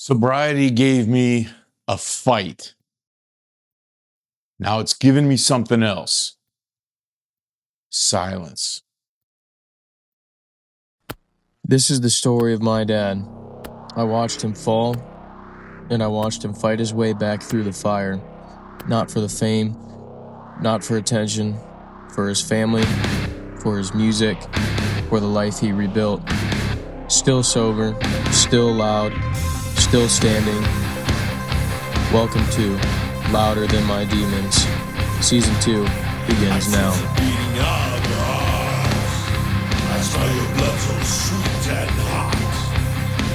Sobriety gave me a fight. Now it's given me something else. Silence. This is the story of my dad. I watched him fall, and I watched him fight his way back through the fire. Not for the fame, not for attention, for his family, for his music, for the life he rebuilt. Still sober, still loud, still standing. Welcome to Louder Than My Demons. Season 2 begins now. I smell your blood so sweet and hot.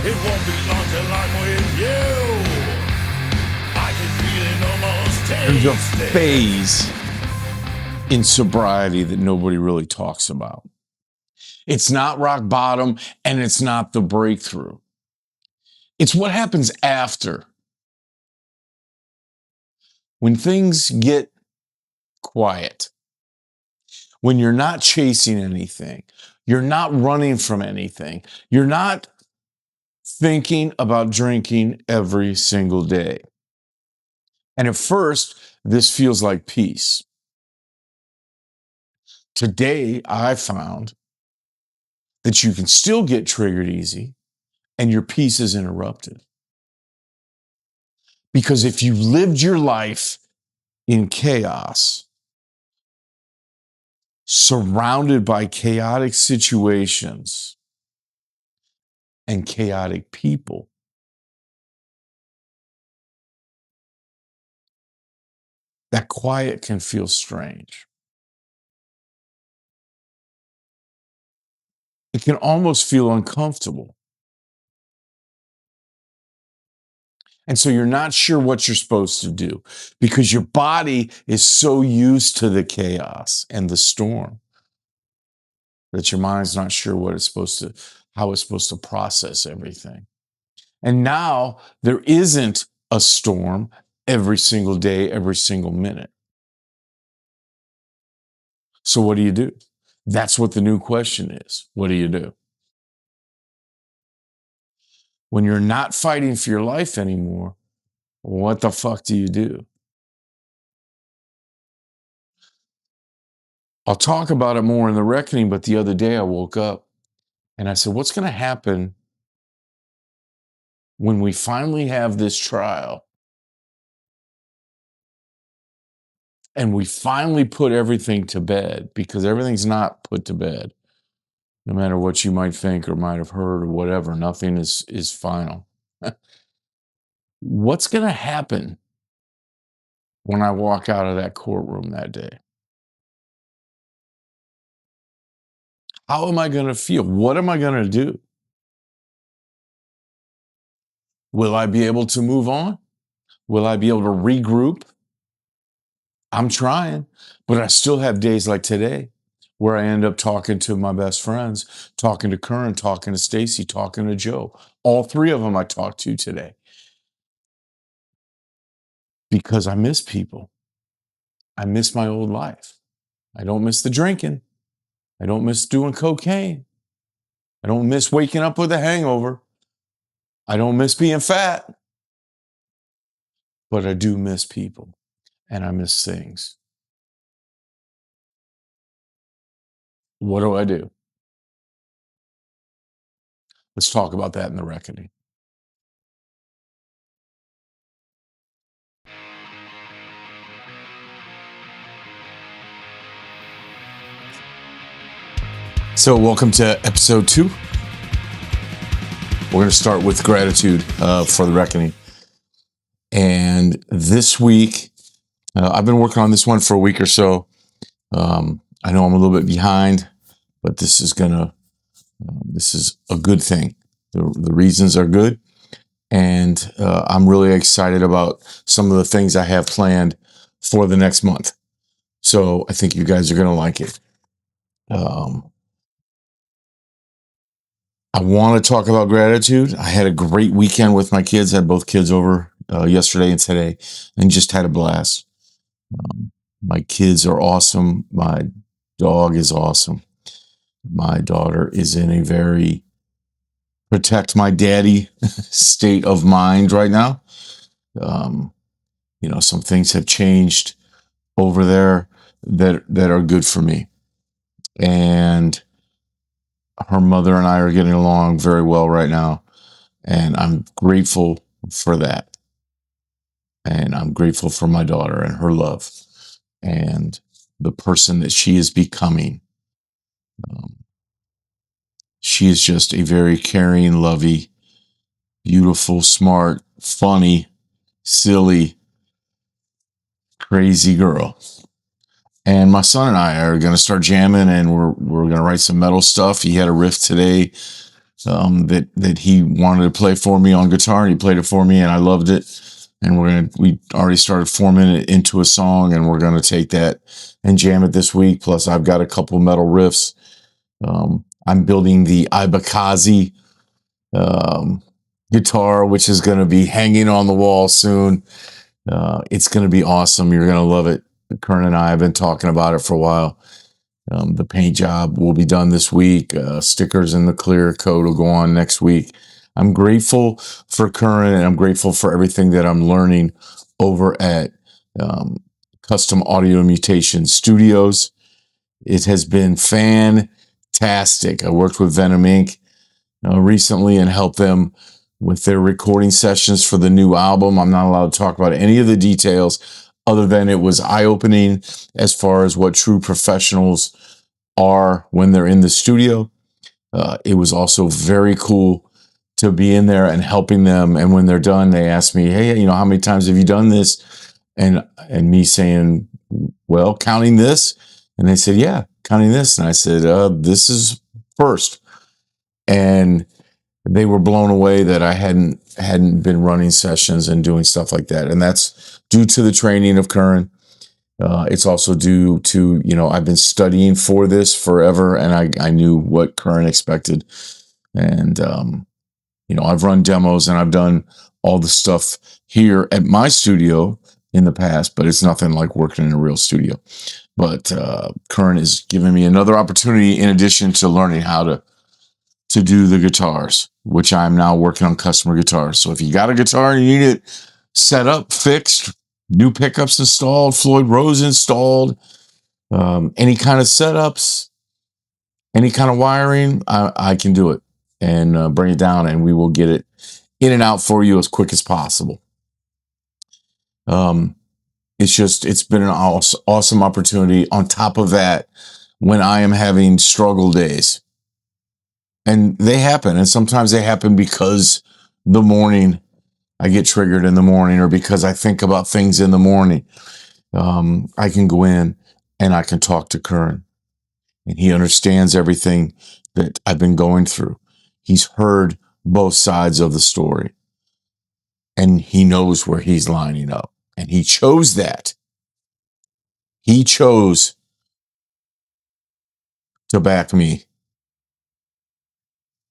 It won't be long till I'm with you. I can feel it almost There's a phase in sobriety that nobody really talks about. It's not rock bottom and it's not the breakthrough. It's what happens after. When things get quiet, when you're not chasing anything, you're not running from anything, you're not thinking about drinking every single day. And at first, this feels like peace. Today, I found that you can still get triggered easy and your peace is interrupted. Because if you lived your life in chaos, surrounded by chaotic situations and chaotic people, that quiet can feel strange. It can almost feel uncomfortable. And so you're not sure what you're supposed to do because your body is so used to the chaos and the storm that your mind's not sure how it's supposed to process everything. And now there isn't a storm every single day, every single minute. So what do? That's what the new question is. What do you do? When you're not fighting for your life anymore, what the fuck do you do? I'll talk about it more in the reckoning, but the other day I woke up and I said, what's going to happen when we finally have this trial and we finally put everything to bed? Because everything's not put to bed. No matter what you might think or might have heard or whatever, nothing is final. What's going to happen when I walk out of that courtroom that day? How am I going to feel? What am I going to do? Will I be able to move on? Will I be able to regroup? I'm trying, but I still have days like today where I end up talking to my best friends, talking to Curran, talking to Stacy, talking to Joe. All three of them I talked to today because I miss people. I miss my old life. I don't miss the drinking. I don't miss doing cocaine. I don't miss waking up with a hangover. I don't miss being fat. But I do miss people and I miss things. What do I do? Let's talk about that in the reckoning. So welcome to episode 2. We're going to start with gratitude for the reckoning. And this week, I've been working on this one for a week or so. I know I'm a little bit behind, but this is a good thing. The reasons are good. And I'm really excited about some of the things I have planned for the next month. So I think you guys are going to like it. I want to talk about gratitude. I had a great weekend with my kids. I had both kids over yesterday and today and just had a blast. My kids are awesome. My dog is awesome. My daughter is in a very protect my daddy state of mind right now. You know, some things have changed over there that are good for me. And her mother and I are getting along very well right now. And I'm grateful for that. And I'm grateful for my daughter and her love and the person that she is becoming. She is just a very caring, loving, beautiful, smart, funny, silly, crazy girl. And my son and I are going to start jamming, and we're going to write some metal stuff. He had a riff today that he wanted to play for me on guitar, and he played it for me, and I loved it. And we already started forming it into a song, and we're going to take that and jam it this week. Plus, I've got a couple metal riffs. I'm building the Ibakazi guitar, which is going to be hanging on the wall soon. It's going to be awesome. You're going to love it. Kern and I have been talking about it for a while. The paint job will be done this week. Stickers in the clear coat will go on next week. I'm grateful for Current, and I'm grateful for everything that I'm learning over at Custom Audio Mutation Studios. It has been fantastic. I worked with Venom Inc. Recently and helped them with their recording sessions for the new album. I'm not allowed to talk about any of the details other than it was eye-opening as far as what true professionals are when they're in the studio. It was also very cool to be in there and helping them. And when they're done, they ask me, hey, you know, how many times have you done this? And me saying, well, counting this. And they said, yeah, counting this. And I said, this is first. And they were blown away that I hadn't been running sessions and doing stuff like that. And that's due to the training of Curran. It's also due to, you know, I've been studying for this forever, and I knew what Curran expected. And, you know, I've run demos and I've done all the stuff here at my studio in the past, but it's nothing like working in a real studio. But Curran is giving me another opportunity in addition to learning how to do the guitars, which I'm now working on customer guitars. So if you got a guitar and you need it set up, fixed, new pickups installed, Floyd Rose installed, any kind of setups, any kind of wiring, I can do it and bring it down, and we will get it in and out for you as quick as possible. It's been an awesome opportunity. On top of that, when I am having struggle days, and they happen, and sometimes they happen because the morning I get triggered in the morning, or because I think about things in the morning. I can go in and I can talk to Curran, and he understands everything that I've been going through. He's heard both sides of the story, and he knows where he's lining up, and he chose that. He chose to back me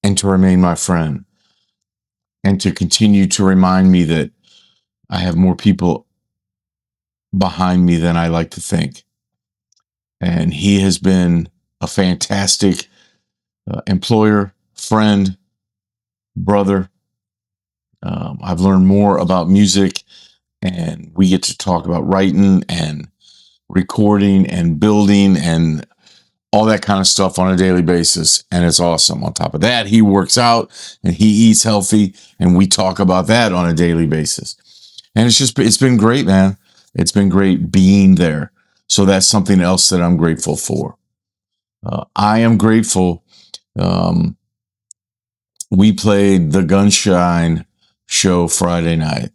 and to remain my friend and to continue to remind me that I have more people behind me than I like to think. And he has been a fantastic employer, friend, brother. I've learned more about music, and we get to talk about writing and recording and building and all that kind of stuff on a daily basis. And it's awesome. On top of that, he works out and he eats healthy, and we talk about that on a daily basis. And it's been great, man. It's been great being there. So that's something else that I'm grateful for. I am grateful. We played the Gunshine show Friday night,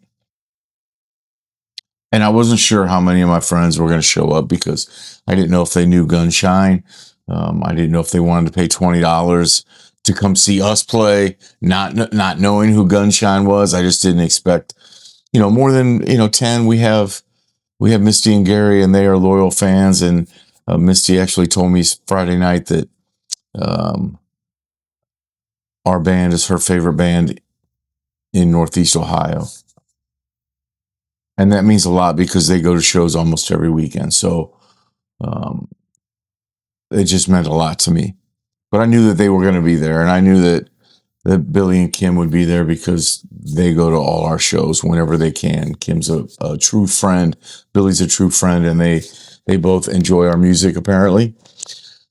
and I wasn't sure how many of my friends were going to show up because I didn't know if they knew Gunshine. I didn't know if they wanted to pay $20 to come see us play, not knowing who Gunshine was. I just didn't expect, more than 10. We have Misty and Gary, and they are loyal fans. And Misty actually told me Friday night that our band is her favorite band in Northeast Ohio. And that means a lot because they go to shows almost every weekend. So it just meant a lot to me. But I knew that they were going to be there, and I knew that that Billy and Kim would be there because they go to all our shows whenever they can. Kim's a true friend. Billy's a true friend, and they both enjoy our music apparently.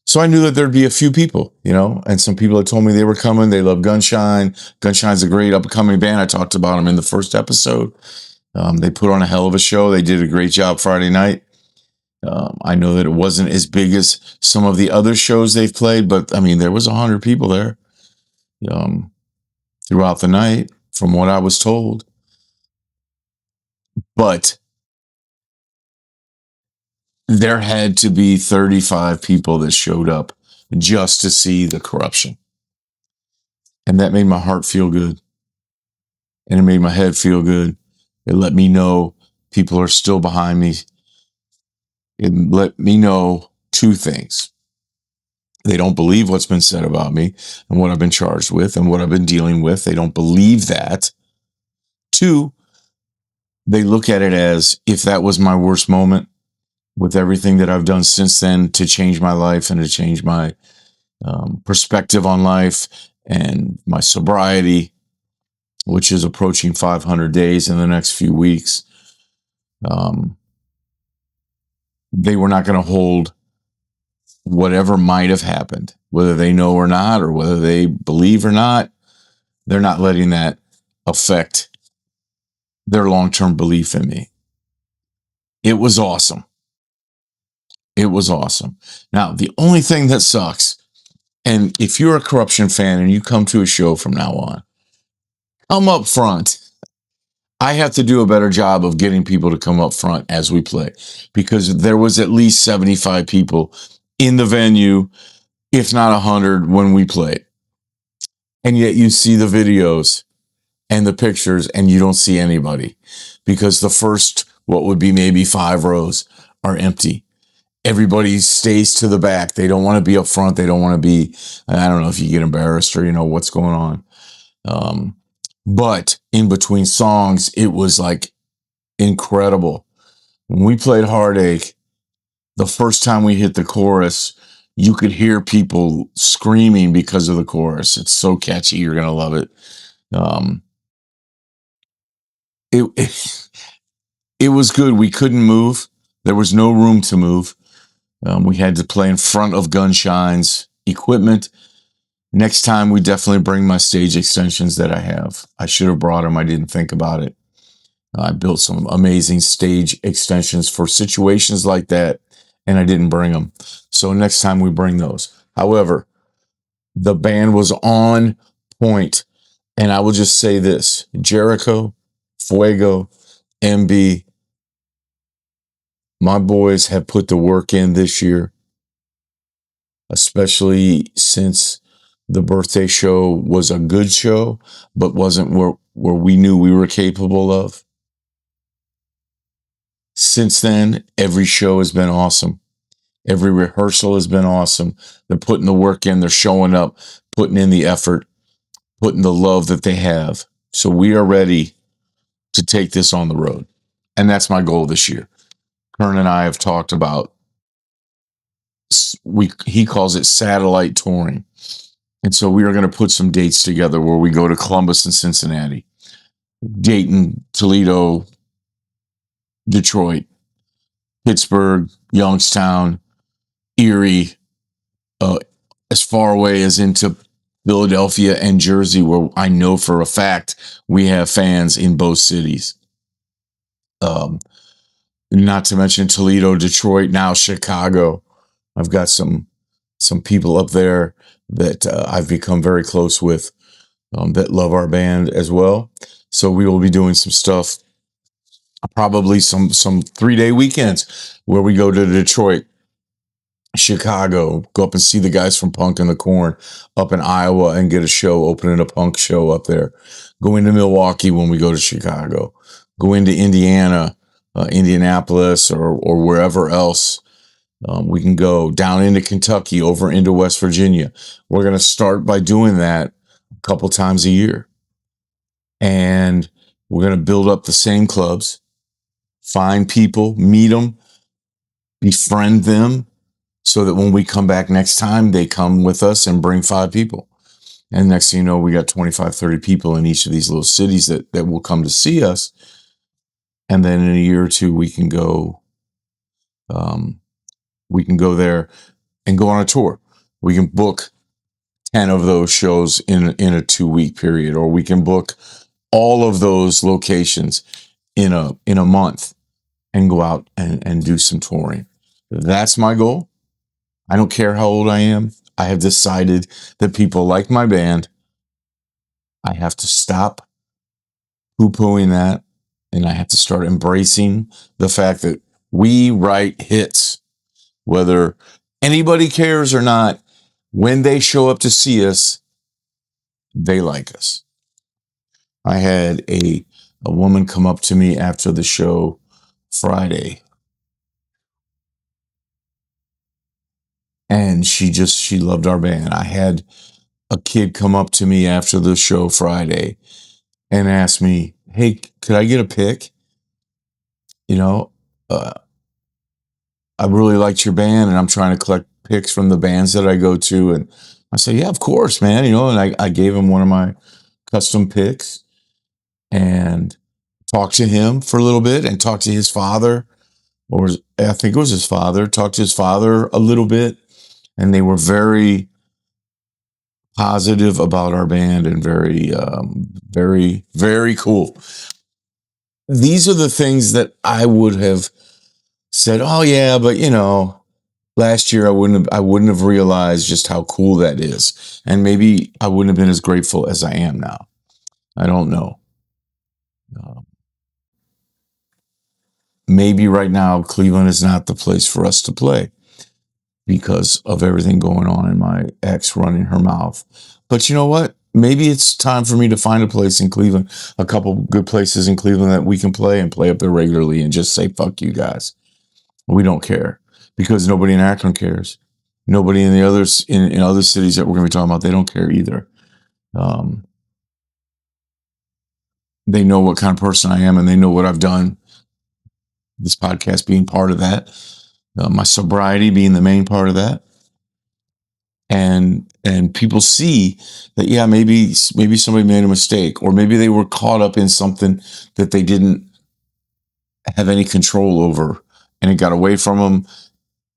So I knew that there'd be a few people, and some people had told me they were coming. They love Gunshine. Gunshine's a great up-and-coming band. I talked about them in the first episode. They put on a hell of a show. They did a great job Friday night. I know that it wasn't as big as some of the other shows they've played, but I mean, there was 100 people there throughout the night, from what I was told. But there had to be 35 people that showed up just to see the Corruption. And that made my heart feel good. And it made my head feel good. It let me know people are still behind me. It let me know two things. They don't believe what's been said about me and what I've been charged with and what I've been dealing with. They don't believe that. Two, they look at it as if that was my worst moment, with everything that I've done since then to change my life and to change my perspective on life and my sobriety, which is approaching 500 days in the next few weeks. They were not going to hold whatever might have happened, whether they know or not, or whether they believe or not. They're not letting that affect their long-term belief in me. It was awesome. It was awesome. Now, the only thing that sucks, and if you're a Corruption fan and you come to a show from now on, come up front. I have to do a better job of getting people to come up front as we play, because there was at least 75 people in the venue, if not 100, when we played. And yet you see the videos and the pictures and you don't see anybody, because the first, what would be maybe 5 rows, are empty. Everybody stays to the back. They don't want to be up front. They don't want to be, I don't know if you get embarrassed or what's going on. But in between songs, it was like incredible. When we played Heartache, the first time we hit the chorus, you could hear people screaming because of the chorus. It's so catchy. You're going to love it. It was good. We couldn't move. There was no room to move. We had to play in front of Gunshine's equipment. Next time, we definitely bring my stage extensions that I have. I should have brought them. I didn't think about it. I built some amazing stage extensions for situations like that, and I didn't bring them. So next time we bring those. However, the band was on point. And I will just say this: Jericho, Fuego, MB, my boys have put the work in this year, especially since the birthday show was a good show, but wasn't where we knew we were capable of. Since then, every show has been awesome. Every rehearsal has been awesome. They're putting the work in. They're showing up, putting in the effort, putting the love that they have. So we are ready to take this on the road. And that's my goal this year. Kern and I have talked about, he calls it satellite touring. And so we are going to put some dates together where we go to Columbus and Cincinnati, Dayton, Toledo, Detroit, Pittsburgh, Youngstown, Erie, as far away as into Philadelphia and Jersey, where I know for a fact we have fans in both cities. Not to mention Toledo, Detroit, now Chicago. I've got some people up there that I've become very close with, that love our band as well. So we will be doing some stuff, probably some 3-day weekends where we go to Detroit, Chicago, go up and see the guys from Punk and the Corn, up in Iowa and get a show, opening a punk show up there. Go into Milwaukee when we go to Chicago. Go into Indiana, Indianapolis, or wherever else we can go. Down into Kentucky, over into West Virginia. We're going to start by doing that a couple times a year. And we're going to build up the same clubs, find people, meet them, befriend them, so that when we come back next time, they come with us and bring 5 people. And next thing you know, we got 25, 30 people in each of these little cities that will come to see us. And then in a year or two, we can go there and go on a tour. We can book 10 of those shows in a 2-week period, or we can book all of those locations in a month and go out and do some touring. That's my goal. I don't care how old I am. I have decided that people like my band. I have to stop poo-pooing that, and I have to start embracing the fact that we write hits, whether anybody cares or not. When they show up to see us, they like us. I had a woman come up to me after the show Friday, and she loved our band. I had a kid come up to me after the show Friday and ask me, "Hey, could I get a pic? You know, uh, I really liked your band, and I'm trying to collect pics from the bands that I go to." And I said, "Yeah, of course, man." And I gave him one of my custom pics and talked to him for a little bit and talked to his father, or I think it was his father, talked to his father a little bit. And they were very positive about our band and very, very, very cool. These are the things that I would have said, "Oh yeah, but last year I wouldn't have realized just how cool that is, and maybe I wouldn't have been as grateful as I am now." I don't know. Maybe right now Cleveland is not the place for us to play because of everything going on and my ex running her mouth. But you know what? Maybe it's time for me to find a place in Cleveland, a couple good places in Cleveland that we can play and play up there regularly and just say, "Fuck you guys. We don't care," because nobody in Akron cares. Nobody in the others in other cities that we're going to be talking about, they don't care either. They know what kind of person I am, and they know what I've done. This podcast being part of that, my sobriety being the main part of that, and people see that, yeah, maybe somebody made a mistake, or maybe they were caught up in something that they didn't have any control over, and it got away from them,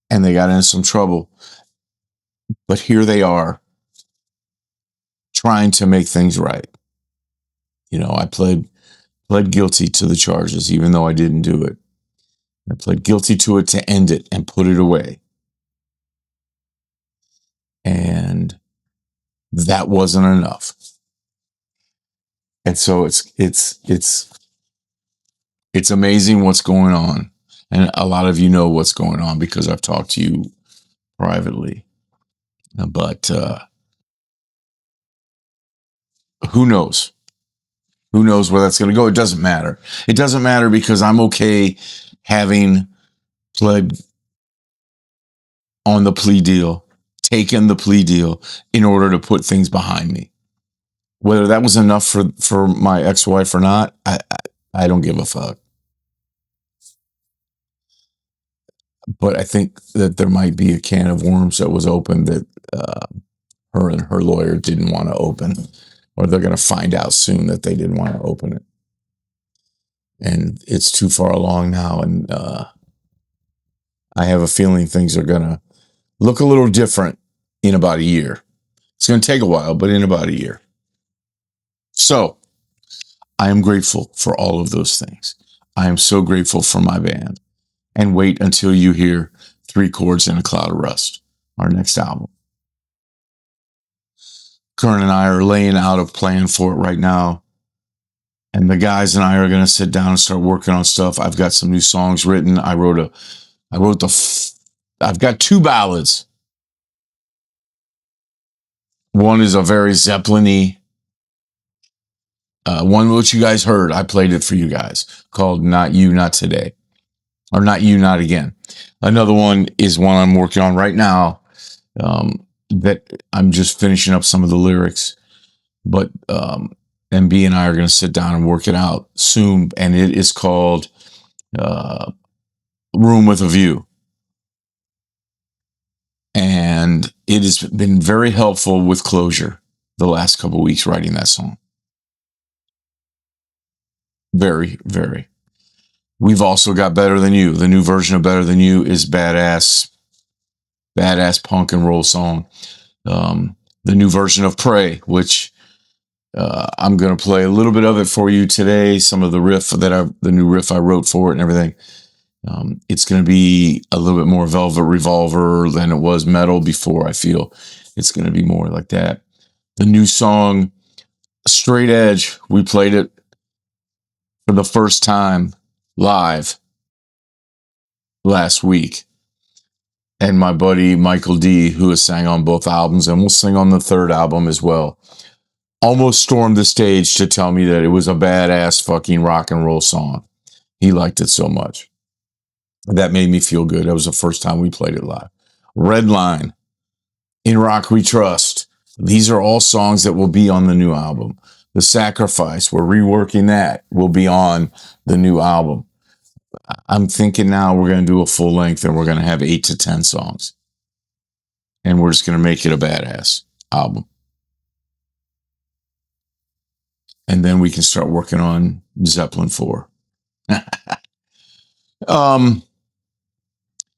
and they got into some trouble. But here they are, trying to make things right. I pled guilty to the charges, even though I didn't do it. I pled guilty to it to end it and put it away. And that wasn't enough. And so it's amazing what's going on. And a lot of you know what's going on because I've talked to you privately. But who knows? Who knows where that's going to go? It doesn't matter. It doesn't matter because I'm okay having pled on the plea deal, taken the plea deal in order to put things behind me. Whether that was enough for my ex-wife or not, I don't give a fuck. But I think that there might be a can of worms that was opened that her and her lawyer didn't want to open, or they're going to find out soon that they didn't want to open it. And it's too far along now, and I have a feeling things are going to look a little different in about a year. It's going to take a while, but in about a year. So I am grateful for all of those things. I am so grateful for my band. And wait until you hear 3 Chords in a Cloud of Rust, our next album. Kern and I are laying out a plan for it right now. And the guys and I are going to sit down and start working on stuff. I've got some new songs written. I've got 2 ballads. One is a very Zeppelin-y, one which you guys heard. I played it for you guys, called Not You, Not Today. Or Not You, Not Again. Another one is one I'm working on right now, that I'm just finishing up some of the lyrics. But MB and I are going to sit down and work it out soon. And it is called Room with a View. And it has been very helpful with closure. the last couple of weeks writing that song. Very, very. We've also got Better Than You. The new version of Better Than You is badass punk and roll song. The new version of Pray, which I'm going to play a little bit of it for you today. Some of the the new riff I wrote for it and everything. It's going to be a little bit more Velvet Revolver than it was metal before. I feel it's going to be more like that. The new song, Straight Edge, we played it for the first time live last week. And my buddy Michael D, who has sang on both albums and will sing on the third album as well, almost stormed the stage to tell me that it was a badass fucking rock and roll song. He liked it so much. That made me feel good. That was the first time we played it live. Red Line, In Rock We Trust. These are all songs that will be on the new album. The Sacrifice, we're reworking that, will be on the new album. I'm thinking now we're going to do a full length and we're going to have 8 to 10 songs. And we're just going to make it a badass album. And then we can start working on Zeppelin 4.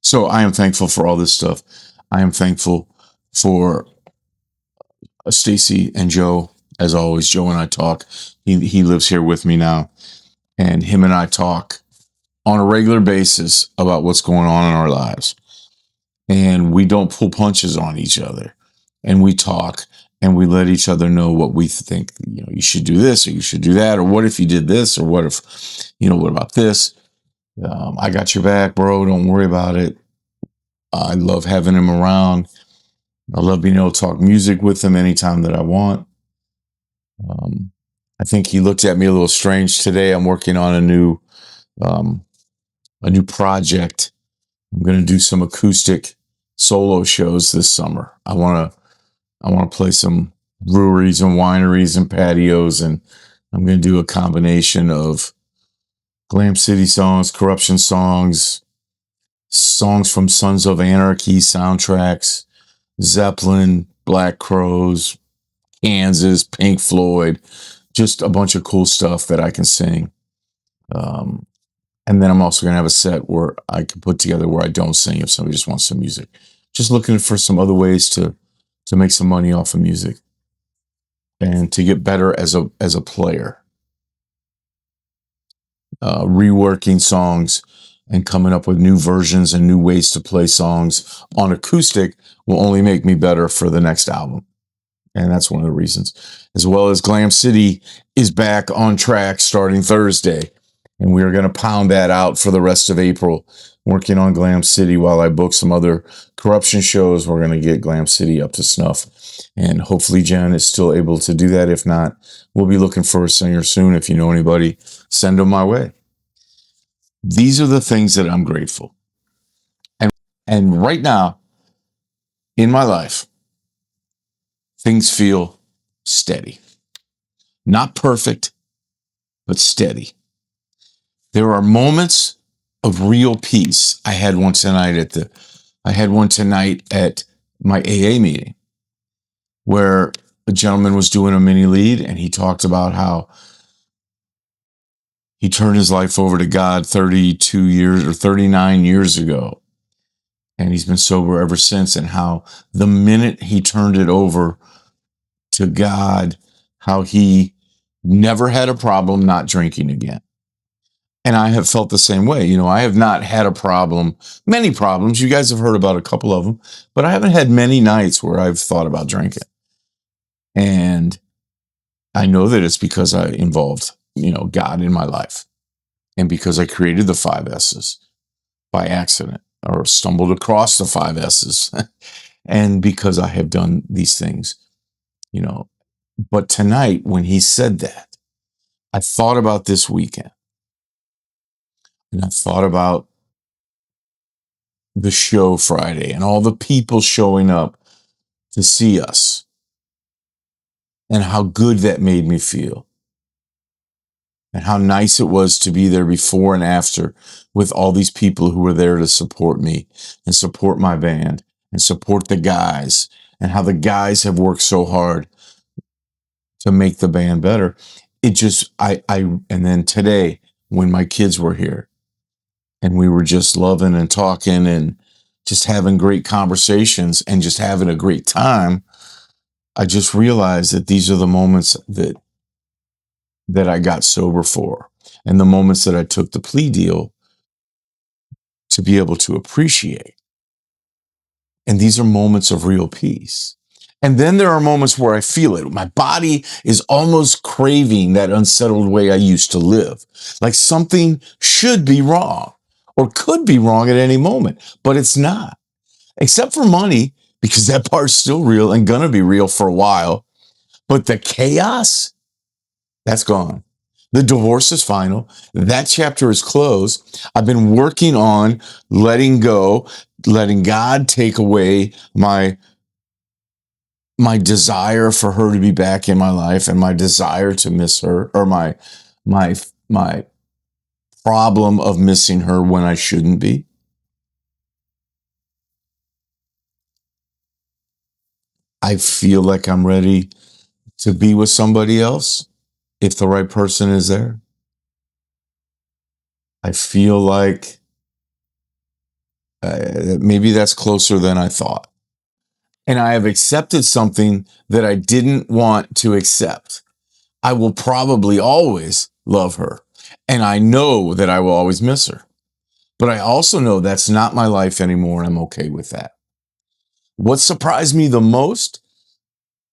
So I am thankful for all this stuff. I am thankful for Stacy and Joe. As always, Joe and I talk. He lives here with me now. And him and I talk on a regular basis about what's going on in our lives. And we don't pull punches on each other. And we talk and we let each other know what we think. You know, you should do this or you should do that. Or what if you did this? Or what if, what about this? I got your back, bro. Don't worry about it. I love having him around. I love being able to talk music with him anytime that I want. I think he looked at me a little strange today. I'm working on a new project. I'm going to do some acoustic solo shows this summer. I want to play some breweries and wineries and patios, and I'm going to do a combination of Glam City songs, Corruption songs, songs from Sons of Anarchy soundtracks, Zeppelin, Black Crowes, Kansas, Pink Floyd, just a bunch of cool stuff that I can sing. And then I'm also going to have a set where I can put together where I don't sing if somebody just wants some music. Just looking for some other ways to make some money off of music and to get better as a player. Reworking songs and coming up with new versions and new ways to play songs on acoustic will only make me better for the next album. And that's one of the reasons. As well as Glam City is back on track starting Thursday. And we are going to pound that out for the rest of April, working on Glam City while I book some other Corruption shows. We're going to get Glam City up to snuff. And hopefully Jen is still able to do that. If not, we'll be looking for a singer soon. If you know anybody, send them my way. These are the things that I'm grateful. And right now, in my life, things feel steady. Not perfect, but steady. There are moments of real peace. I had one tonight at my AA meeting where a gentleman was doing a mini lead and he talked about how he turned his life over to God 32 years or 39 years ago. And he's been sober ever since. And how the minute he turned it over to God, how he never had a problem not drinking again. And I have felt the same way. I have not had many problems. You guys have heard about a couple of them, but I haven't had many nights where I've thought about drinking. And I know that it's because I involved, God in my life. And because I created the 5 S's by accident or stumbled across the 5 S's. And because I have done these things, But tonight, when he said that, I thought about this weekend. And I thought about the show Friday and all the people showing up to see us and how good that made me feel and how nice it was to be there before and after with all these people who were there to support me and support my band and support the guys and how the guys have worked so hard to make the band better. It just, and then today when my kids were here and we were just loving and talking and just having great conversations and just having a great time, I just realized that these are the moments that I got sober for, and the moments that I took the plea deal to be able to appreciate. And these are moments of real peace. And then there are moments where I feel it. My body is almost craving that unsettled way I used to live. Like something should be wrong or could be wrong at any moment, but it's not. Except for money, because that part's still real and gonna be real for a while. But the chaos, that's gone. The divorce is final. That chapter is closed. I've been working on letting go, letting God take away my desire for her to be back in my life and my desire to miss her, or my problem of missing her when I shouldn't be. I feel like I'm ready to be with somebody else if the right person is there. I feel like maybe that's closer than I thought. And I have accepted something that I didn't want to accept. I will probably always love her. And I know that I will always miss her. But I also know that's not my life anymore, and I'm okay with that. What surprised me the most,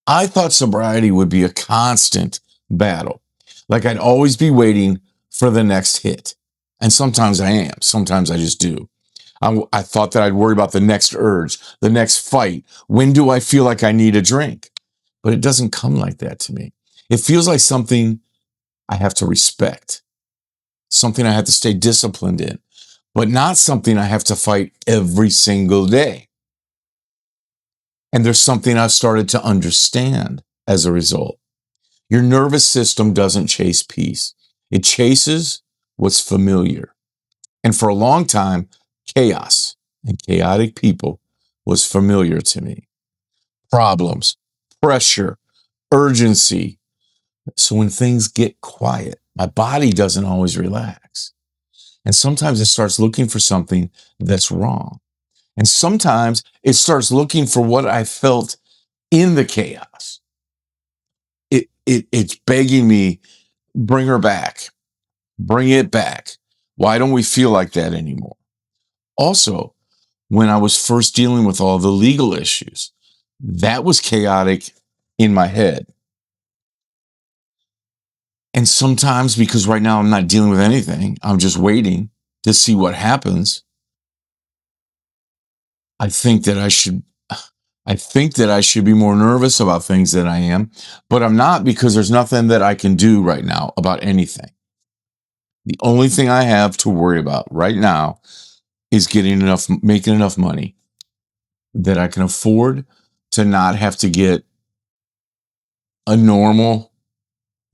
I thought sobriety would be a constant battle. Like I'd always be waiting for the next hit. And sometimes I am. Sometimes I just do. I thought that I'd worry about the next urge, the next fight. When do I feel like I need a drink? But it doesn't come like that to me. It feels like something I have to respect, something I have to stay disciplined in, but not something I have to fight every single day. And there's something I've started to understand as a result. Your nervous system doesn't chase peace. It chases what's familiar. And for a long time, chaos and chaotic people was familiar to me. Problems, pressure, urgency. So when things get quiet, my body doesn't always relax. And sometimes it starts looking for something that's wrong. And sometimes it starts looking for what I felt in the chaos. It's begging me, bring her back, bring it back. Why don't we feel like that anymore? Also, when I was first dealing with all the legal issues, that was chaotic in my head. And sometimes, because right now I'm not dealing with anything, I'm just waiting to see what happens. I think that I should be more nervous about things than I am, but I'm not, because there's nothing that I can do right now about anything. The only thing I have to worry about right now is making enough money that I can afford to not have to get a normal.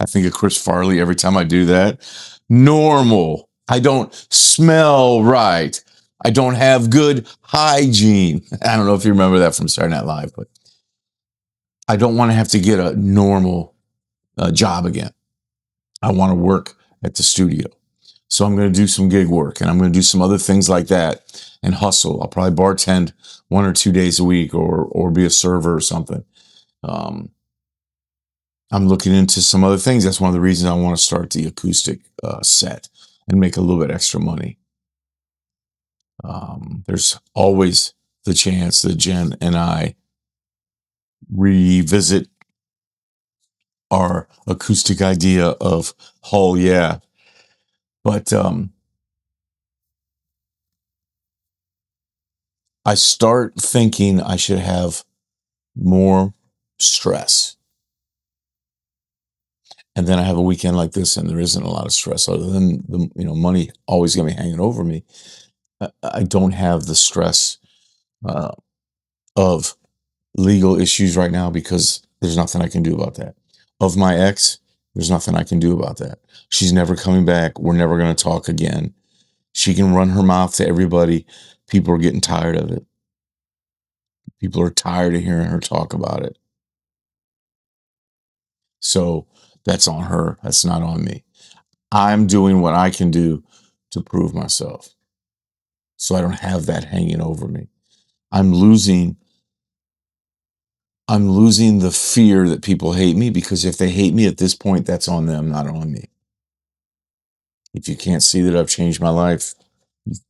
I think of Chris Farley every time I do that. Normal. I don't smell right. I don't have good hygiene. I don't know if you remember that from Saturday Night Live, but I don't want to have to get a normal job again. I want to work at the studio. So I'm going to do some gig work, and I'm going to do some other things like that and hustle. I'll probably bartend 1 or 2 days a week, or be a server or something. I'm looking into some other things. That's one of the reasons I want to start the acoustic set and make a little bit extra money. There's always the chance that Jen and I revisit our acoustic idea of Hull, yeah. But I start thinking I should have more stress. And then I have a weekend like this, and there isn't a lot of stress other than the money always going to be hanging over me. I don't have the stress of legal issues right now, because there's nothing I can do about that. Of my ex, there's nothing I can do about that. She's never coming back. We're never going to talk again. She can run her mouth to everybody. People are getting tired of it. People are tired of hearing her talk about it. So that's on her. That's not on me. I'm doing what I can do to prove myself. So I don't have that hanging over me. I'm losing the fear that people hate me, because if they hate me at this point, that's on them, not on me. If you can't see that I've changed my life,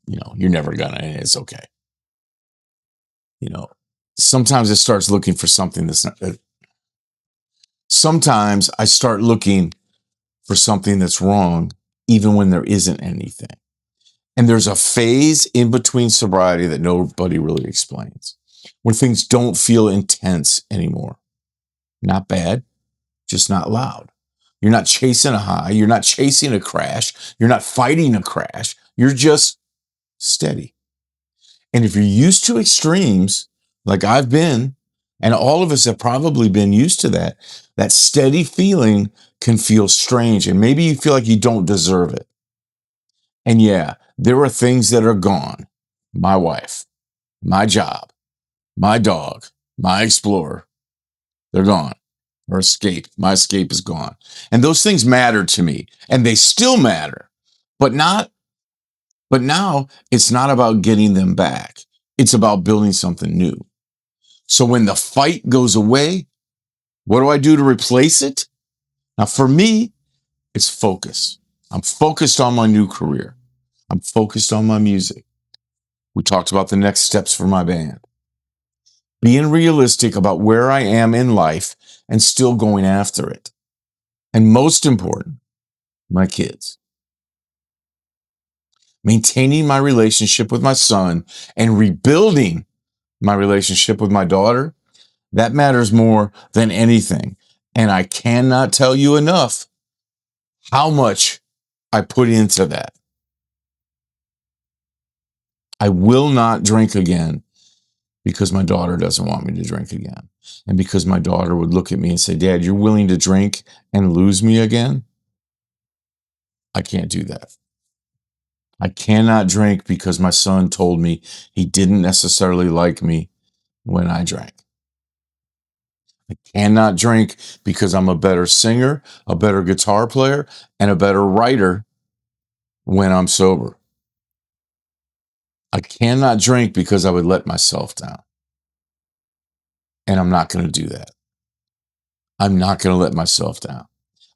you're never gonna, and it's okay. Sometimes it starts looking for something that's not. Sometimes I start looking for something that's wrong, even when there isn't anything. And there's a phase in between sobriety that nobody really explains, where things don't feel intense anymore. Not bad, just not loud. You're not chasing a high. You're not chasing a crash. You're not fighting a crash. You're just steady. And if you're used to extremes, like I've been, and all of us have probably been used to that steady feeling can feel strange. And maybe you feel like you don't deserve it. And yeah, there are things that are gone. My wife, my job, my dog, my explorer, they're gone. Or escape. My escape is gone. And those things matter to me, and they still matter. But now it's not about getting them back. It's about building something new. So when the fight goes away, what do I do to replace it? Now, for me, it's focus. I'm focused on my new career. I'm focused on my music. We talked about the next steps for my band. Being realistic about where I am in life and still going after it. And most important, my kids. Maintaining my relationship with my son and rebuilding my relationship with my daughter, that matters more than anything. And I cannot tell you enough how much I put into that. I will not drink again because my daughter doesn't want me to drink again. And because my daughter would look at me and say, Dad, you're willing to drink and lose me again? I can't do that. I cannot drink because my son told me he didn't necessarily like me when I drank. I cannot drink because I'm a better singer, a better guitar player, and a better writer when I'm sober. I cannot drink because I would let myself down. And I'm not going to do that. I'm not going to let myself down.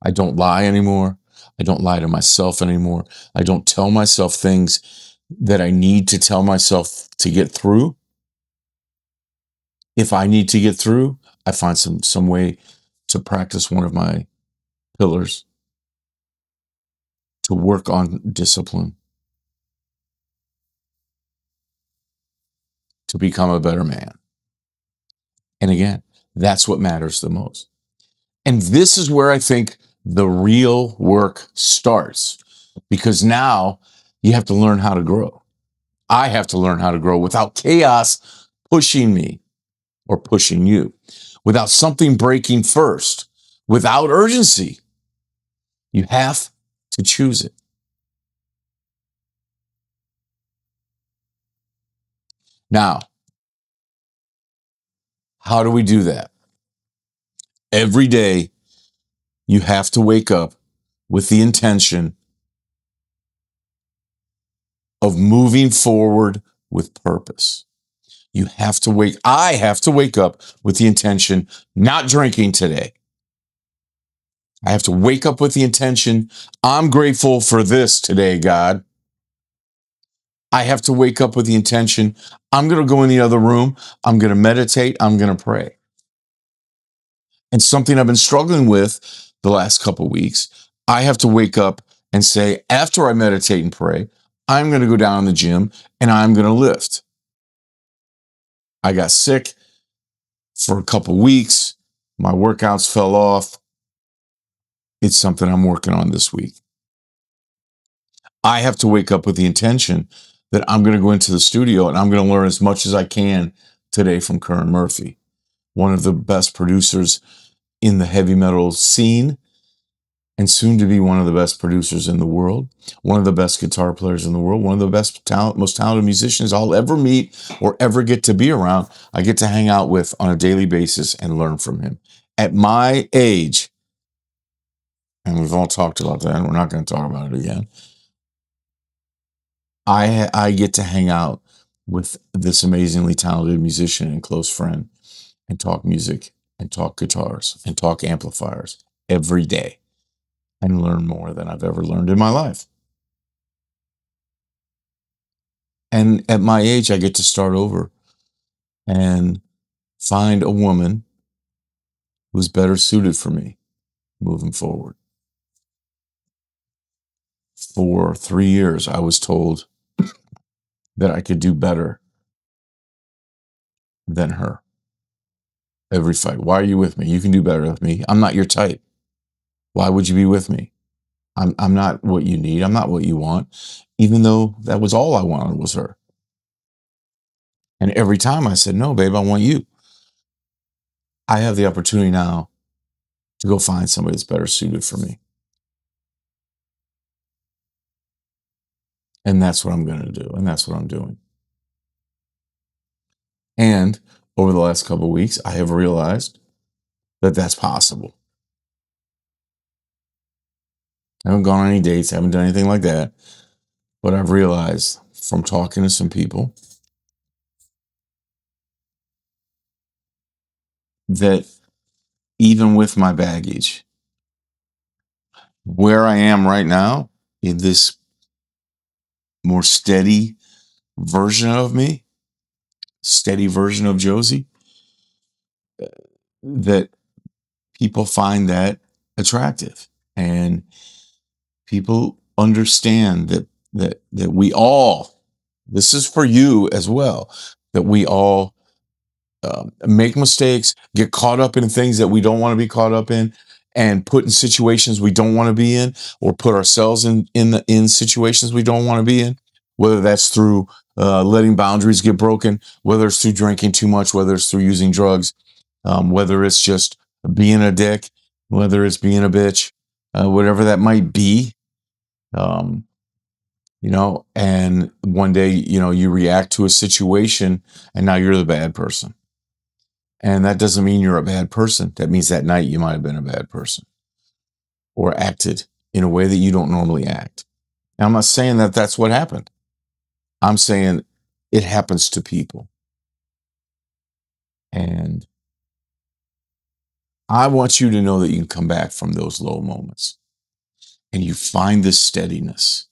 I don't lie anymore. I don't lie to myself anymore. I don't tell myself things that I need to tell myself to get through. If I need to get through, I find some way to practice one of my pillars, to work on discipline, to become a better man. And again, that's what matters the most. And this is where I think the real work starts, because now you have to learn how to grow. I have to learn how to grow without chaos pushing me or pushing you, without something breaking first, without urgency. You have to choose it. Now, how do we do that? Every day, you have to wake up with the intention of moving forward with purpose. I have to wake up with the intention, not drinking today. I have to wake up with the intention, I'm grateful for this today, God. I have to wake up with the intention, I'm going to go in the other room, I'm going to meditate, I'm going to pray. And something I've been struggling with the last couple of weeks, I have to wake up and say, after I meditate and pray, I'm going to go down in the gym and I'm going to lift. I got sick for a couple of weeks. My workouts fell off. It's something I'm working on this week. I have to wake up with the intention that I'm going to go into the studio and I'm going to learn as much as I can today from Kern Murphy, one of the best producers in the heavy metal scene, and soon to be one of the best producers in the world, one of the best guitar players in the world, one of the most talented musicians I'll ever meet or ever get to be around. I get to hang out with on a daily basis and learn from him. At my age, and we've all talked about that, and we're not going to talk about it again. I get to hang out with this amazingly talented musician and close friend and talk music and talk guitars and talk amplifiers every day and learn more than I've ever learned in my life. And at my age, I get to start over and find a woman who's better suited for me moving forward. For 3 years, I was told that I could do better than her. Every fight. Why are you with me? You can do better with me. I'm not your type. Why would you be with me? I'm not what you need. I'm not what you want. Even though that was all I wanted was her. And every time I said, no, babe, I want you. I have the opportunity now to go find somebody that's better suited for me. And that's what I'm going to do. And that's what I'm doing. And over the last couple of weeks, I have realized that that's possible. I haven't gone on any dates, haven't done anything like that. But I've realized from talking to some people that even with my baggage, where I am right now in this more steady version of me, steady version of Josie, that people find that attractive, and people understand that we all, this is for you as well, that we all make mistakes, get caught up in things that we don't want to be caught up in, and put in situations we don't want to be in, or put ourselves in situations we don't want to be in. Whether that's through letting boundaries get broken, whether it's through drinking too much, whether it's through using drugs, whether it's just being a dick, whether it's being a bitch, whatever that might be. And one day, you react to a situation and now you're the bad person. And that doesn't mean you're a bad person. That means that night you might have been a bad person or acted in a way that you don't normally act. Now, I'm not saying that that's what happened. I'm saying it happens to people. And I want you to know that you can come back from those low moments and you find this steadiness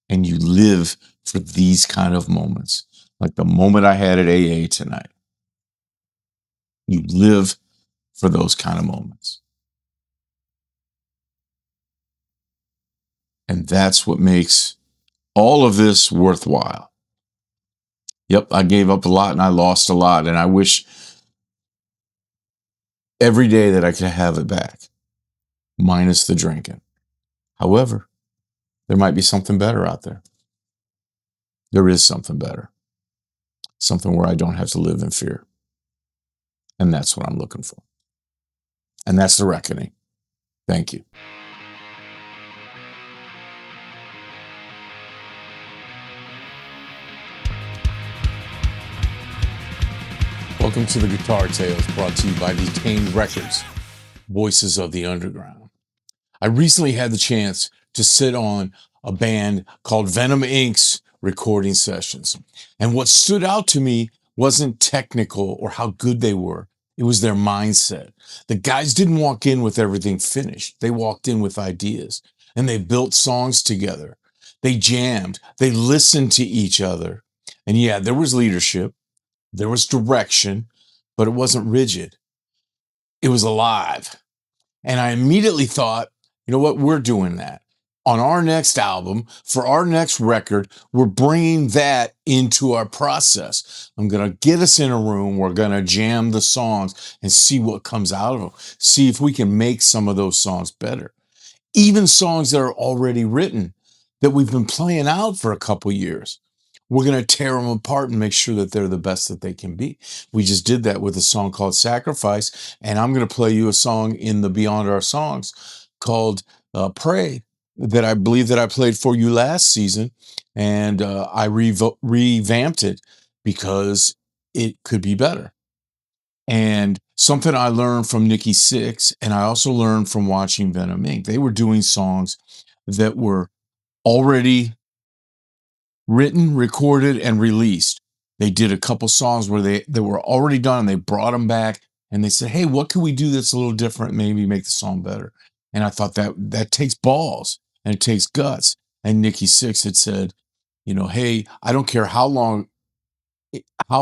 and you live for these kind of moments. Like the moment I had at AA tonight. You live for those kind of moments. And that's what makes all of this worthwhile. Yep, I gave up a lot and I lost a lot. And I wish every day that I could have it back, minus the drinking. However, there might be something better out there. There is something better. Something where I don't have to live in fear. And that's what I'm looking for. And that's the reckoning. Thank you. Welcome to the Guitar Tales, brought to you by Detained Records, Voices of the Underground. I recently had the chance to sit on a band called Venom Inc's recording sessions. And what stood out to me wasn't technical or how good they were. It was their mindset. The guys didn't walk in with everything finished. They walked in with ideas and they built songs together. They jammed. They listened to each other. And yeah, there was leadership. There was direction, but it wasn't rigid. It was alive. And I immediately thought, you know what? We're doing that. On our next album, for our next record, we're bringing that into our process. I'm going to get us in a room. We're going to jam the songs and see what comes out of them. See if we can make some of those songs better. Even songs that are already written that we've been playing out for a couple years. We're going to tear them apart and make sure that they're the best that they can be. We just did that with a song called Sacrifice. And I'm going to play you a song in the Beyond Our Songs called Pray that I believe that I played for you last season. And I revamped it because it could be better. And something I learned from Nikki Sixx, and I also learned from watching Venom Inc. They were doing songs that were already written, recorded, and released. They did a couple songs where they were already done, and they brought them back, and they said, "Hey, what can we do that's a little different? Maybe make the song better." And I thought that takes balls and it takes guts. And Nikki Sixx had said, "Hey, I don't care how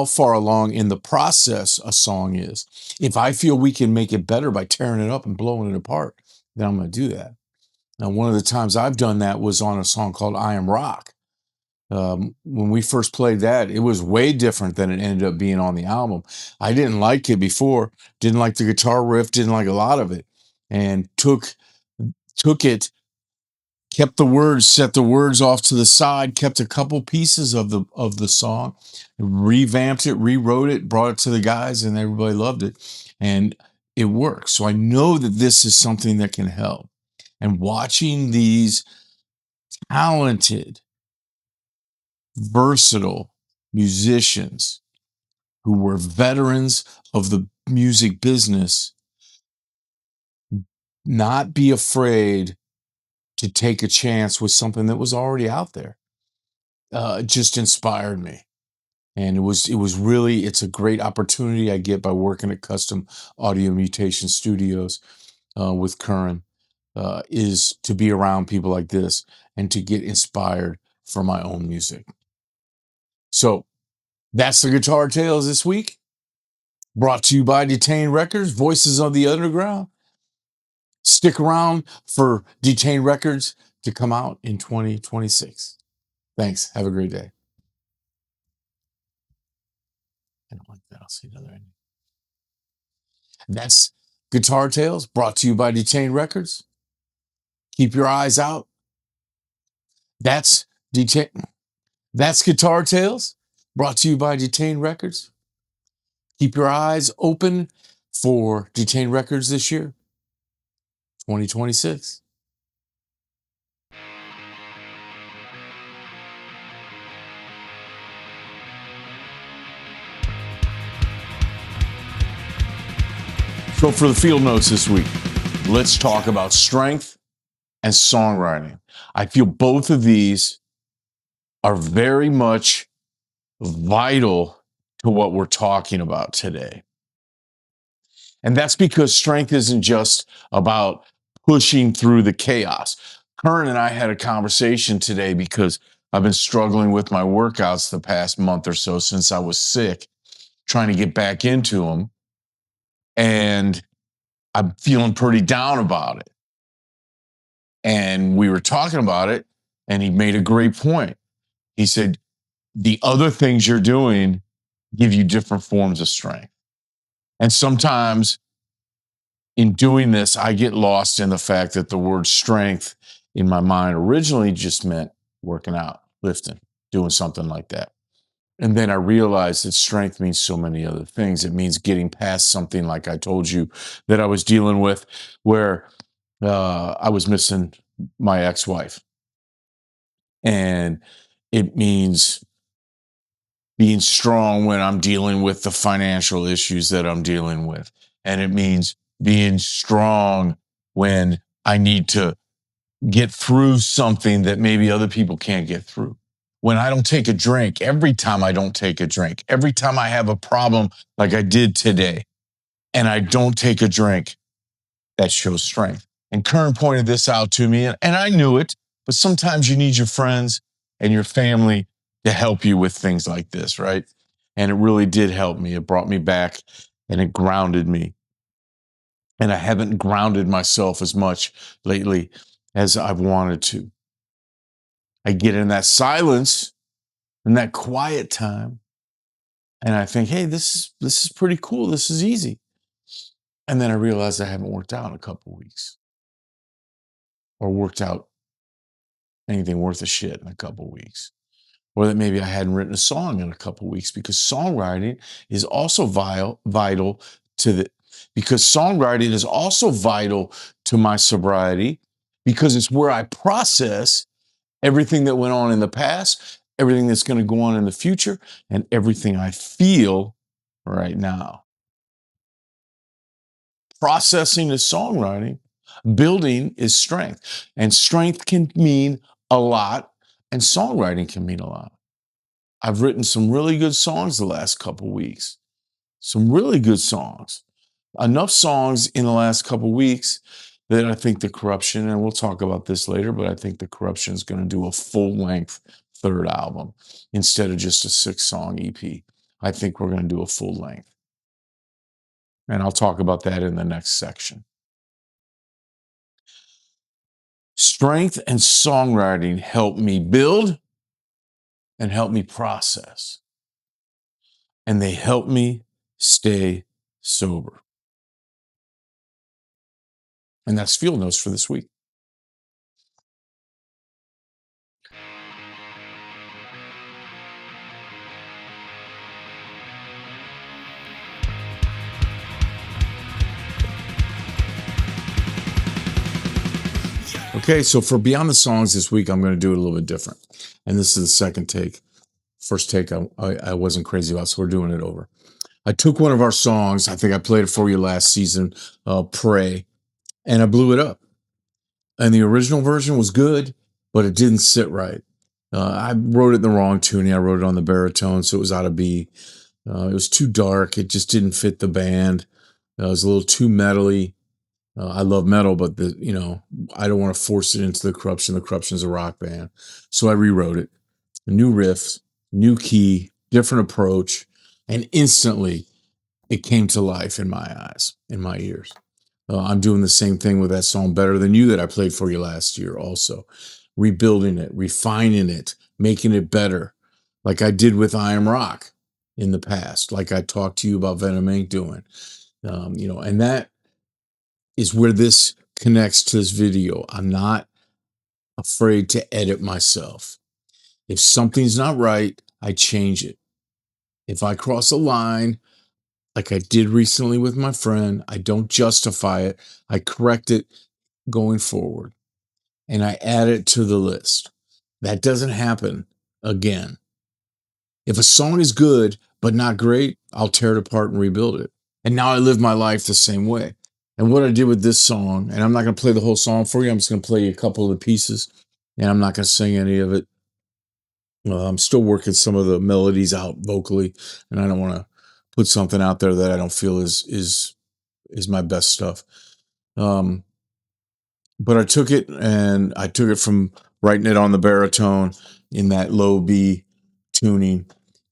far along in the process a song is. If I feel we can make it better by tearing it up and blowing it apart, then I'm going to do that." Now, one of the times I've done that was on a song called "I Am Rock." When we first played that, it was way different than it ended up being on the album. I didn't like it before, didn't like the guitar riff, didn't like a lot of it, and took it, kept the words, set the words off to the side, kept a couple pieces of the song, revamped it, rewrote it, brought it to the guys, and everybody loved it, and it works. So I know that this is something that can help. And watching these talented, versatile musicians who were veterans of the music business not be afraid to take a chance with something that was already out there, just inspired me. And it's a great opportunity I get by working at Custom Audio Mutation Studios with Curran, is to be around people like this and to get inspired for my own music. So that's the Guitar Tales this week, brought to you by Detain Records, Voices of the Underground. Stick around for Detain Records to come out in 2026. Thanks. Have a great day. I don't like that. I'll see another ending. That's Guitar Tales, brought to you by Detain Records. Keep your eyes out. That's Guitar Tales, brought to you by Detain Records. Keep your eyes open for Detain Records this year, 2026. So for the field notes this week, let's talk about strength and songwriting. I feel both of these are very much vital to what we're talking about today. And that's because strength isn't just about pushing through the chaos. Curran and I had a conversation today because I've been struggling with my workouts the past month or so since I was sick, trying to get back into them. And I'm feeling pretty down about it. And we were talking about it, and he made a great point. He said, the other things you're doing give you different forms of strength. And sometimes in doing this, I get lost in the fact that the word strength in my mind originally just meant working out, lifting, doing something like that. And then I realized that strength means so many other things. It means getting past something like I told you that I was dealing with, where I was missing my ex-wife. And it means being strong when I'm dealing with the financial issues that I'm dealing with. And it means being strong when I need to get through something that maybe other people can't get through. When I don't take a drink, every time I don't take a drink, every time I have a problem like I did today, and I don't take a drink, that shows strength. And Kern pointed this out to me, and I knew it, but sometimes you need your friends and your family to help you with things like this, right? And it really did help me. It brought me back and it grounded me. And I haven't grounded myself as much lately as I've wanted to. I get in that silence and that quiet time, and I think, hey, this is pretty cool. This is easy. And then I realize I haven't worked out in a couple of weeks, or worked out anything worth a shit in a couple of weeks, or that maybe I hadn't written a song in a couple of weeks, because songwriting is also vital to my sobriety, because it's where I process everything that went on in the past, everything that's going to go on in the future, and everything I feel right now. Processing is songwriting. Building is strength. And strength can mean a lot, and songwriting can mean a lot. I've written some really good songs the last couple weeks. Some really good songs. Enough songs in the last couple weeks that I think the Corruption, and we'll talk about this later, but I think the Corruption is going to do a full-length third album instead of just a 6-song EP. I think we're going to do a full length. And I'll talk about that in the next section. Strength and songwriting help me build and help me process. And they help me stay sober. And that's field notes for this week. Okay, so for Beyond the Songs this week, I'm going to do it a little bit different. And this is the second take. First take I wasn't crazy about, so we're doing it over. I took one of our songs, I think I played it for you last season, Pray, and I blew it up. And the original version was good, but it didn't sit right. I wrote it in the wrong tuning. I wrote it on the baritone, so it was out of B. It was too dark. It just didn't fit the band. It was a little too metally. I love metal, but I don't want to force it into the Corruption. The Corruption's a rock band. So I rewrote it. New riffs, new key, different approach, and instantly it came to life in my eyes, in my ears. I'm doing the same thing with that song Better Than You that I played for you last year also. Rebuilding it, refining it, making it better, like I did with I Am Rock in the past, like I talked to you about Venom Inc. doing. And that is where this connects to this video. I'm not afraid to edit myself. If something's not right, I change it. If I cross a line, like I did recently with my friend, I don't justify it. I correct it going forward. And I add it to the list. That doesn't happen again. If a song is good, but not great, I'll tear it apart and rebuild it. And now I live my life the same way. And what I did with this song, and I'm not going to play the whole song for you. I'm just going to play you a couple of the pieces, and I'm not going to sing any of it. I'm still working some of the melodies out vocally, and I don't want to put something out there that I don't feel is my best stuff. But I took it from writing it on the baritone in that low B tuning,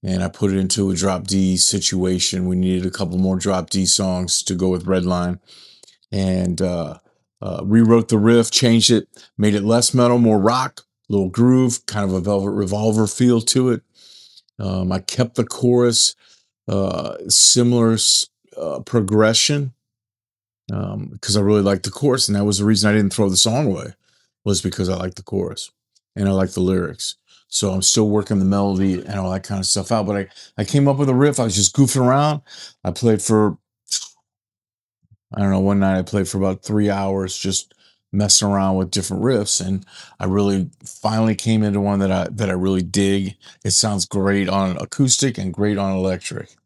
and I put it into a drop D situation. We needed a couple more drop D songs to go with Redline, and rewrote the riff, changed it, made it less metal, more rock, little groove, kind of a Velvet Revolver feel to it. I kept the chorus similar progression because I really liked the chorus, and that was the reason I didn't throw the song away, was because I liked the chorus and I liked the lyrics. So I'm still working the melody and all that kind of stuff out. But I came up with a riff. I was just goofing around. I played for, I don't know, one night I played for about 3 hours just messing around with different riffs, and I really finally came into one that I really dig. It sounds great on acoustic and great on electric.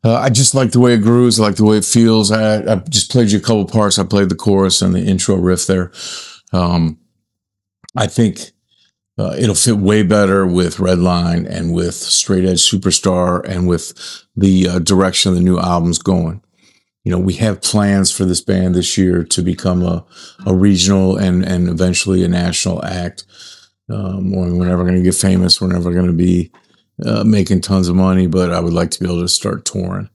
I just like the way it grooves. I like the way it feels. I just played you a couple parts. I played the chorus and the intro riff there. I think it'll fit way better with Redline and with Straight Edge Superstar and with the direction of the new album's going. we have plans for this band this year to become a regional and eventually a national act. We're never going to get famous. We're never going to be making tons of money, but I would like to be able to start touring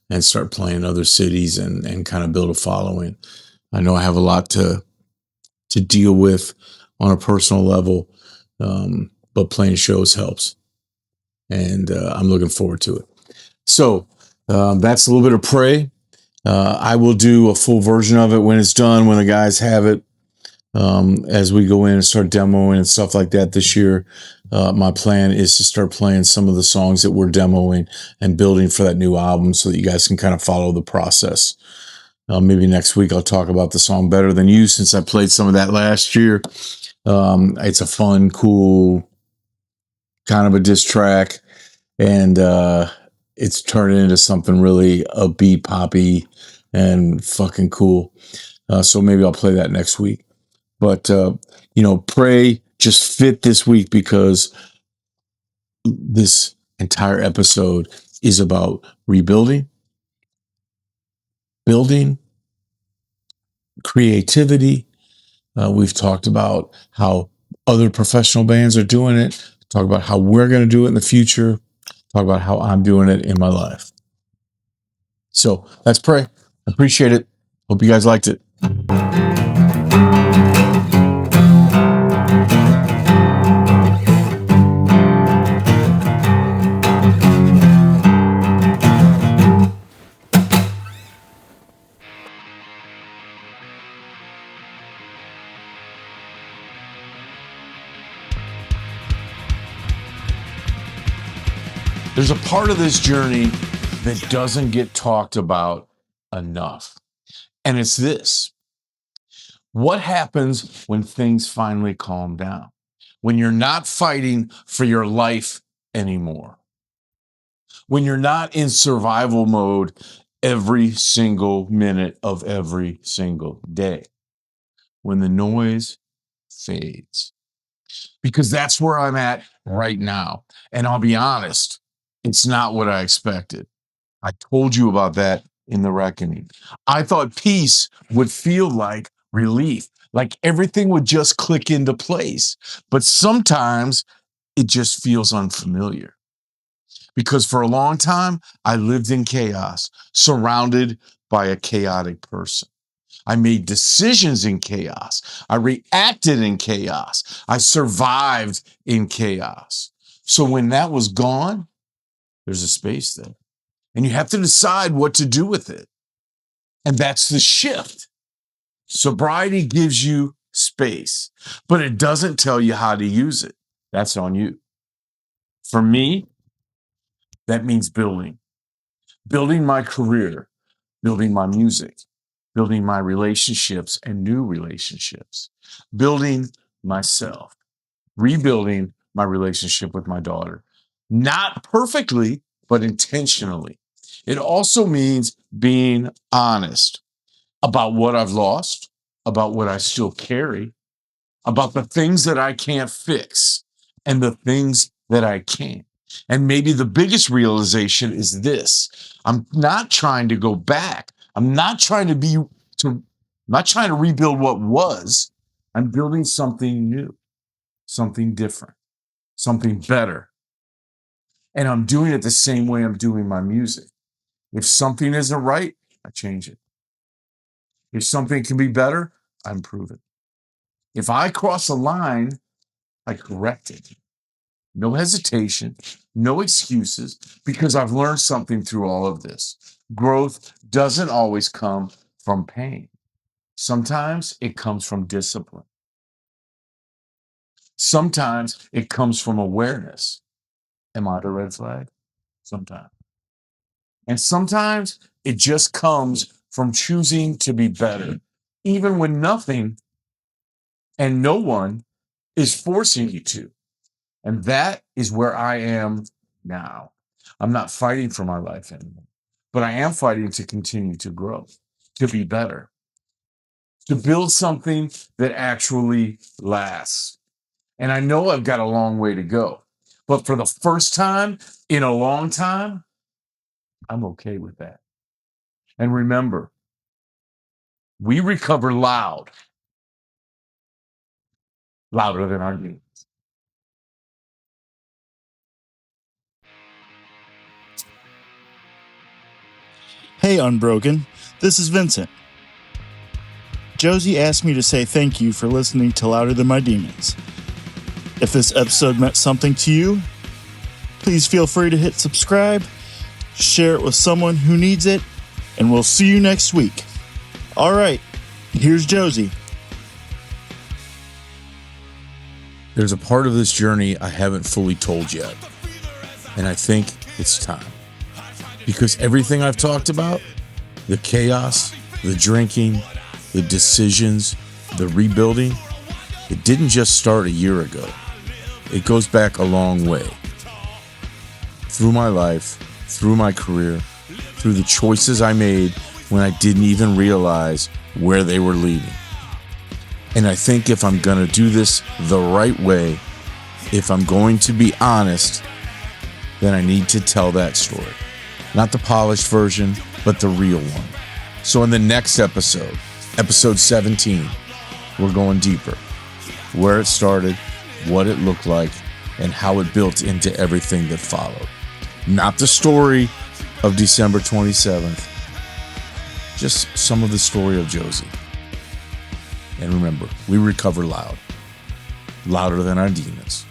and start playing other cities and kind of build a following. I know I have a lot to deal with on a personal level, but playing shows helps. And I'm looking forward to it. So that's a little bit of Pray. I will do a full version of it when it's done, when the guys have it, as we go in and start demoing and stuff like that this year. My plan is to start playing some of the songs that we're demoing and building for that new album so that you guys can kind of follow the process. Maybe next week I'll talk about the song Better Than You, since I played some of that last year. It's a fun, cool, kind of a diss track, and it's turned into something really upbeat, poppy, and fucking cool. So maybe I'll play that next week. But, Pray just fit this week because this entire episode is about rebuilding, building, creativity. We've talked about how other professional bands are doing it, talk about how we're going to do it in the future, talk about how I'm doing it in my life. So let's pray. Appreciate it. Hope you guys liked it. There's a part of this journey that doesn't get talked about enough. And it's this. What happens when things finally calm down? When you're not fighting for your life anymore? When you're not in survival mode every single minute of every single day? When the noise fades? Because that's where I'm at right now. And I'll be honest, it's not what I expected. I told you about that in the reckoning. I thought peace would feel like relief, like everything would just click into place. But sometimes it just feels unfamiliar. Because for a long time, I lived in chaos, surrounded by a chaotic person. I made decisions in chaos. I reacted in chaos. I survived in chaos. So when that was gone, there's a space there. And you have to decide what to do with it. And that's the shift. Sobriety gives you space, but it doesn't tell you how to use it. That's on you. For me, that means building my career, building my music, building my relationships and new relationships, building myself, rebuilding my relationship with my daughter, not perfectly, but intentionally. It also means being honest about what I've lost, about what I still carry, about the things that I can't fix and the things that I can. And maybe the biggest realization is this. I'm not trying to go back. I'm not trying to rebuild what was. I'm building something new, something different, something better. And I'm doing it the same way I'm doing my music. If something isn't right, I change it. If something can be better, I improve it. If I cross a line, I correct it. No hesitation, no excuses, because I've learned something through all of this. Growth doesn't always come from pain. Sometimes it comes from discipline. Sometimes it comes from awareness. Am I the red flag? Sometimes. And sometimes it just comes from choosing to be better, even when nothing and no one is forcing you to. And that is where I am now. I'm not fighting for my life anymore, but I am fighting to continue to grow, to be better, to build something that actually lasts. And I know I've got a long way to go, but for the first time in a long time, I'm okay with that. And remember, we recover louder than our demons. Hey, Unbroken. This is Vincent. Josie asked me to say thank you for listening to Louder Than My Demons. If this episode meant something to you, please feel free to hit subscribe, share it with someone who needs it, and we'll see you next week. All right, here's Josie. There's a part of this journey I haven't fully told yet, and I think it's time. Because everything I've talked about, the chaos, the drinking, the decisions, the rebuilding, it didn't just start a year ago. It goes back a long way. Through my life, through my career, through the choices I made when I didn't even realize where they were leading. And I think if I'm going to do this the right way, if I'm going to be honest, then I need to tell that story. Not the polished version, but the real one. So in the next episode, episode 17, we're going deeper. Where it started, what it looked like, and how it built into everything that followed. Not the story of December 27th, just some of the story of Josie. And remember, we recover louder than our demons.